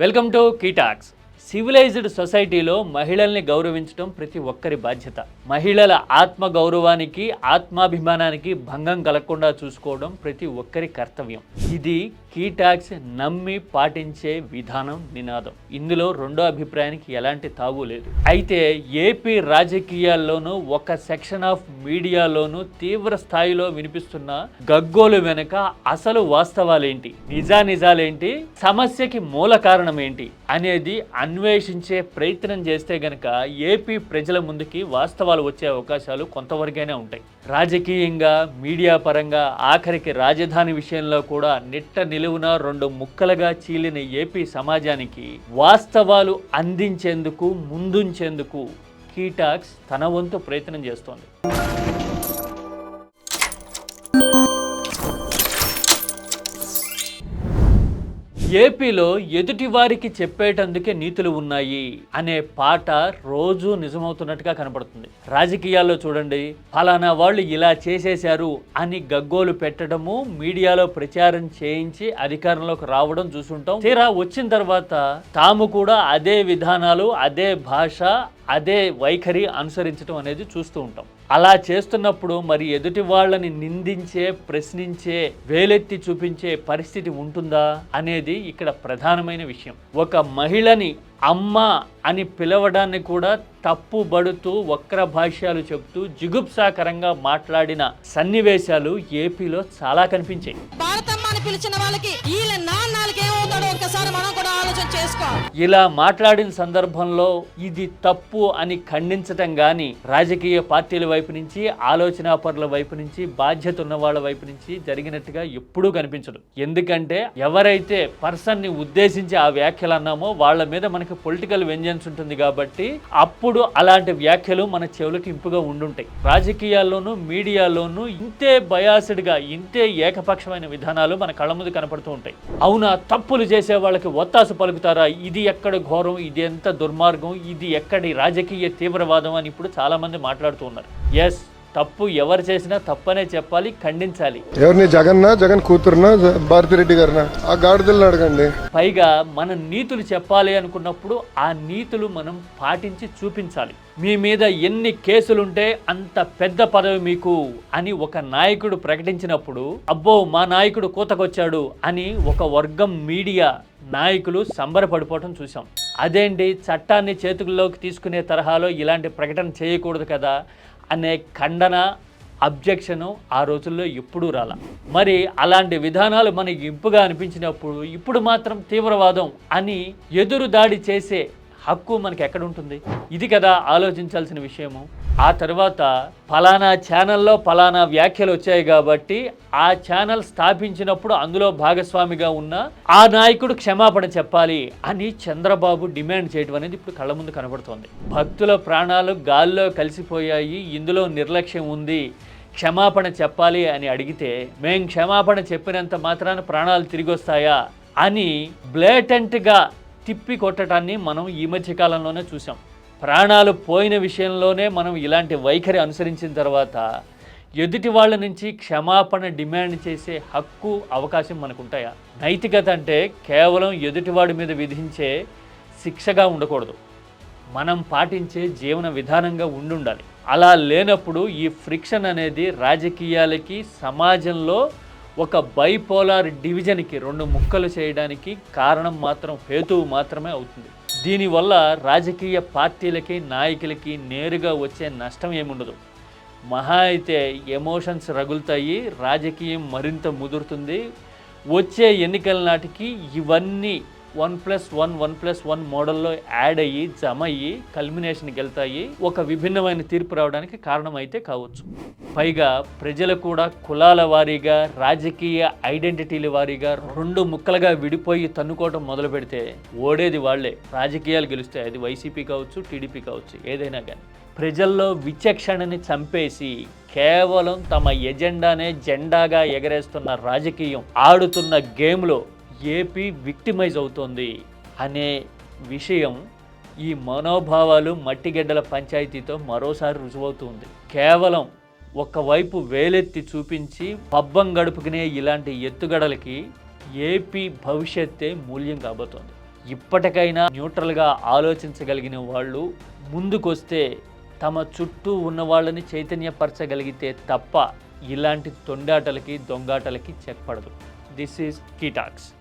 Welcome to కీటాక్స్. Civilised సొసైటీలో మహిళల్ని గౌరవించడం ప్రతి ఒక్కరి బాధ్యత. మహిళల ఆత్మ గౌరవానికి ఆత్మాభిమానానికి భంగం కలగకుండా చూసుకోవడం ప్రతి ఒక్కరి కర్తవ్యం. ఇది కీటాక్స్ నమ్మి పాటించే విధానం, నినాదం. ఇందులో రెండో అభిప్రాయానికి ఎలాంటి తావు లేదు. అయితే ఏపీ రాజకీయాల్లోనూ ఒక సెక్షన్ ఆఫ్ మీడియాలోనూ తీవ్ర స్థాయిలో వినిపిస్తున్న గగ్గోలు వెనుక అసలు వాస్తవాలేంటి, నిజాలేంటి, సమస్యకి మూల కారణం ఏంటి అనేది అన్వేషించే ప్రయత్నం చేస్తే గనక ఏపీ ప్రజల ముందుకి వాస్తవాలు వచ్చే అవకాశాలు కొంతవరకైనా ఉంటాయి. రాజకీయంగా, మీడియా పరంగా, ఆఖరికి రాజధాని విషయంలో కూడా నిట్ట నిలువున రెండు ముక్కలుగా చీలిన ఏపీ సమాజానికి వాస్తవాలు అందించేందుకు, ముందుంచేందుకు కీటాక్స్ తన వంతు ప్రయత్నం చేస్తోంది. ఏపీలో ఎదుటివారికి చెప్పేటందుకే నీతులు ఉన్నాయి అనే పాట రోజు నిజమవుతున్నట్టుగా కనపడుతుంది. రాజకీయాల్లో చూడండి, ఫలానా వాళ్ళు ఇలా చేసేశారు అని గగ్గోలు పెట్టడము, మీడియాలో ప్రచారం చేయించి అధికారంలోకి రావడం చూసుంటాం. తీరా వచ్చిన తర్వాత తాము కూడా అదే విధానాలు, అదే భాష, అదే వైఖరి అనుసరించడం అనేది చూస్తూ ఉంటాం. అలా చేస్తున్నప్పుడు మరి ఎదుటి వాళ్ళని నిందించే, ప్రశ్నించే, వేలెత్తి చూపించే పరిస్థితి ఉంటుందా అనేది ఇక్కడ ప్రధానమైన విషయం. ఒక మహిళని అమ్మ అని పిలవడాన్ని కూడా తప్పుబడుతూ వక్ర భాష్యాలు చెప్తూ జిగుప్సాకరంగా మాట్లాడిన సన్నివేశాలు ఏపీలో చాలా కనిపించాయి. ఇలా మాట్లాడిన సందర్భంలో ఇది తప్పు అని ఖండించటం గాని రాజకీయ పార్టీల వైపు నుంచి, ఆలోచనాపరుల వైపు నుంచి, బాధ్యత ఉన్న వాళ్ళ వైపు నుంచి జరిగినట్టుగా ఎప్పుడూ కనిపించదు. ఎందుకంటే ఎవరైతే పర్సన్ ని ఉద్దేశించి ఆ వ్యాఖ్యలు అన్నామో వాళ్ళ మీద మనకి పొలిటికల్ వెంజెన్స్ ఉంటుంది కాబట్టి అప్పుడు అలాంటి వ్యాఖ్యలు మన చెవులకు ఇంపుగా ఉండుంటాయి. రాజకీయాల్లోనూ, మీడియాలోనూ ఇంతే బయాస్డ్ గా, ఇంతే ఏకపక్షమైన విధానాలు మన కళ్ళ ముందు కనపడుతూ ఉంటాయి. అవునా, తప్పులు చేసే వాళ్ళకి ఒత్తాసు పలుకుతారా, ఇది ఎక్కడ ఘోరం, ఇది ఎంత దుర్మార్గం, ఇది ఎక్కడి రాజకీయ తీవ్రవాదం అని ఇప్పుడు చాలా మంది మాట్లాడుతూ ఉన్నారు. ఎస్, తప్పు ఎవరు చేసినా తప్పనే చెప్పాలి, ఖండించాలి. ఎవరిని, జగన్ కూతురునా, భారతిరెడ్డి గారినా, ఆ గాడిదలను అడగండి. పైగా మనం నీతులు చెప్పాలి అనుకున్నప్పుడు ఆ నీతులు మనం పాటించి చూపించాలి. మీ మీద ఎన్ని కేసులుంటే అంత పెద్ద పదవి మీకు అని ఒక నాయకుడు ప్రకటించినప్పుడు, అబ్బో మా నాయకుడు కూతకొచ్చాడు అని ఒక వర్గం మీడియా నాయకులు సంబరపడిపోవటం చూసాం. అదేంటి, చట్టాన్ని చేతుల్లోకి తీసుకునే తరహాలో ఇలాంటి ప్రకటన చేయకూడదు కదా అనే ఖండన, అబ్జెక్షను ఆ రోజుల్లో ఎప్పుడూ రాల. మరి అలాంటి విధానాలు మనకి ఇంపుగా అనిపించినప్పుడు ఇప్పుడు మాత్రం తీవ్రవాదం అని ఎదురు దాడి చేసే హక్కు మనకి ఎక్కడ ఉంటుంది? ఇది కదా ఆలోచించాల్సిన విషయము. ఆ తర్వాత ఫలానా ఛానల్లో ఫలానా వ్యాఖ్యలు వచ్చాయి కాబట్టి ఆ ఛానల్ స్థాపించినప్పుడు అందులో భాగస్వామిగా ఉన్న ఆ నాయకుడు క్షమాపణ చెప్పాలి అని చంద్రబాబు డిమాండ్ చేయడం అనేది ఇప్పుడు కళ్ళ ముందు కనబడుతోంది. భక్తుల ప్రాణాలు గాల్లో కలిసిపోయాయి, ఇందులో నిర్లక్ష్యం ఉంది, క్షమాపణ చెప్పాలి అని అడిగితే మేం క్షమాపణ చెప్పినంత మాత్రాన ప్రాణాలు తిరిగి వస్తాయా అని బ్లేటెంట్గా తిప్పి కొట్టడాన్ని మనం ఈ మధ్య కాలంలోనే చూసాం. ప్రాణాలు పోయిన విషయంలోనే మనం ఇలాంటి వైఖరి అనుసరించిన తర్వాత ఎదుటి వాళ్ళ నుంచి క్షమాపణ డిమాండ్ చేసే హక్కు, అవకాశం మనకుంటాయా? నైతికత అంటే కేవలం ఎదుటివాడి మీద విధించే శిక్షగా ఉండకూడదు, మనం పాటించే జీవన విధానంగా ఉండాలి. అలా లేనప్పుడు ఈ ఫ్రిక్షన్ అనేది రాజకీయాలకి, సమాజంలో ఒక బైపోలార్ డివిజన్కి, రెండు ముక్కలు చేయడానికి కారణం మాత్రం, హేతువు మాత్రమే అవుతుంది. దీనివల్ల రాజకీయ పార్టీలకి, నాయకులకి నేరుగా వచ్చే నష్టం ఏముండదు. మహా అయితే ఎమోషన్స్ రగులుతాయి, రాజకీయం మరింత ముదురుతుంది. వచ్చే ఎన్నికల నాటికి ఇవన్నీ 1+1 మోడల్లో యాడ్ అయ్యి, జమ అయ్యి, కల్మినేషన్కి వెళ్తాయి. ఒక విభిన్నమైన తీర్పు రావడానికి కారణం అయితే కావచ్చు. పైగా ప్రజలు కూడా కులాల వారీగా, రాజకీయ ఐడెంటిటీల వారీగా రెండు ముక్కలుగా విడిపోయి తన్నుకోవడం మొదలు పెడితే ఓడేది వాళ్లే. రాజకీయాలు గెలుస్తాయి, అది వైసీపీ కావచ్చు, టీడీపీ కావచ్చు, ఏదైనా కానీ. ప్రజల్లో విచక్షణని చంపేసి కేవలం తమ ఎజెండానే జెండాగా ఎగరేస్తున్న రాజకీయం ఆడుతున్న గేమ్లో ఏపీ విక్టిమైజ్ అవుతోంది అనే విషయం ఈ మనోభావాలు, మట్టిగడ్డల పంచాయతీతో మరోసారి రుజువవుతుంది. కేవలం ఒకవైపు వేలెత్తి చూపించి పబ్బం గడుపుకునే ఇలాంటి ఎత్తుగడలకి ఏపీ భవిష్యత్తే మూల్యం కాబోతోంది. ఇప్పటికైనా న్యూట్రల్గా ఆలోచించగలిగిన వాళ్ళు ముందుకొస్తే తమ చుట్టూ ఉన్న వాళ్ళని చైతన్యపరచగలిగితే తప్ప ఇలాంటి తొండాటలకి దొంగాటలకి చెక్ పడదు. This is key talks.